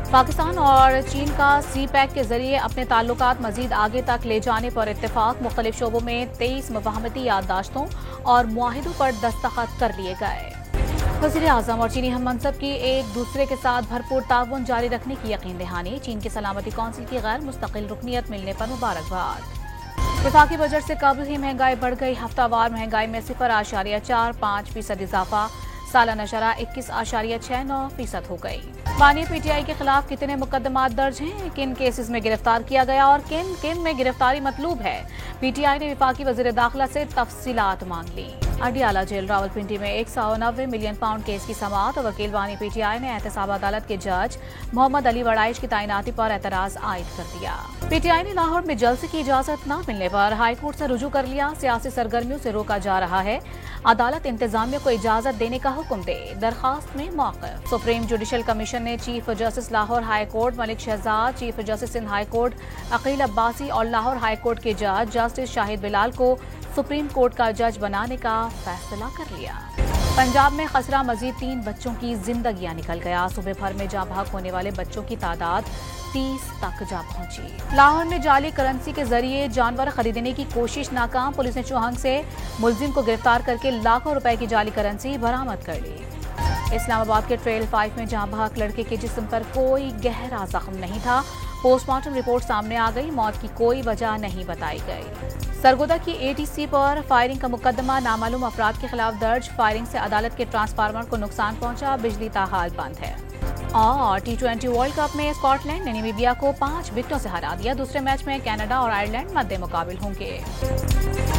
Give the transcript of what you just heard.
पाकिस्तान और चीन का सी पैक के जरिए अपने ताल्लुकात मजीद आगे तक ले जाने पर इत्तेफाक। मुख्तलिफ शोबों में 23 मुफाहमती याददाश्तों और मुआहिदों पर दस्तखत कर लिए गए। वज़ीर-ए-आज़म और चीनी हम मनसब की एक दूसरे के साथ भरपूर ताउन जारी रखने की यकीन दहानी। चीन की सलामती कौंसिल की गैर मुस्तकिल रुकनीत मिलने पर मुबारकबाद। वफाकी बजट से कबल ही महंगाई बढ़ गई। हफ्तावार महंगाई में 0.45% इजाफा, सालाना शरह 21.69% हो गई। बानी पीटीआई के खिलाफ कितने मुकदमात दर्ज हैं, किन केसेस में गिरफ्तार किया गया और किन किन में गिरफ्तारी मतलूब है। पीटीआई ने वफाकी वज़ीर दाखिला से तफसीलात मांग ली। अडियाला जेल रावलपिंडी में 190 मिलियन पाउंड केस की समाअत। वकील बानी पीटीआई ने एहतसाब अदालत के जज मोहम्मद अली वड़ाइश की तैनाती पर एतराज आयद कर दिया। पीटीआई ने लाहौर में जलसे की इजाजत न मिलने पर हाईकोर्ट से रुजू कर लिया। सियासी सरगर्मियों से रोका जा रहा है, अदालत इंतजामिया को इजाजत देने का हुक्म दे। दरखास्त में मौक़िफ़। सुप्रीम जुडिशल कमीशन ने chief justice Lahore high court Malik Shahzad, chief justice Sindh high court Aqeel Abbasi और लाहौर हाई कोर्ट के जज जस्टिस शाहिद बिलाल को सुप्रीम कोर्ट का जज बनाने का फैसला कर लिया। पंजाब में खसरा मजीद 3 बच्चों की जिंदगियां निकल गया। सुबह भर में जहाँ भाग होने वाले बच्चों की तादाद 30 तक जा पहुंची। लाहौर में जाली करेंसी के जरिए जानवर खरीदने की कोशिश नाकाम। पुलिस ने चौहंग से मुलजिम को गिरफ्तार करके लाखों रुपए की जाली करेंसी बरामद कर ली। इस्लामाबाद के ट्रेल 5 में जहाँ भाग लड़के के जिस्म पर कोई गहरा जख्म नहीं था। पोस्टमार्टम रिपोर्ट सामने आ गई, मौत की कोई वजह नहीं बताई गई। सरगोदा की एटीसी पर फायरिंग का मुकदमा नामालूम अफराद के खिलाफ दर्ज। फायरिंग से अदालत के ट्रांसफार्मर को नुकसान पहुंचा, बिजली ताहाल बंद है। और T20 वर्ल्ड कप में स्कॉटलैंड ने नामीबिया को 5 विकेटों से हरा दिया। दूसरे मैच में कनाडा और आयरलैंड मद्दे मुकाबिल होंगे।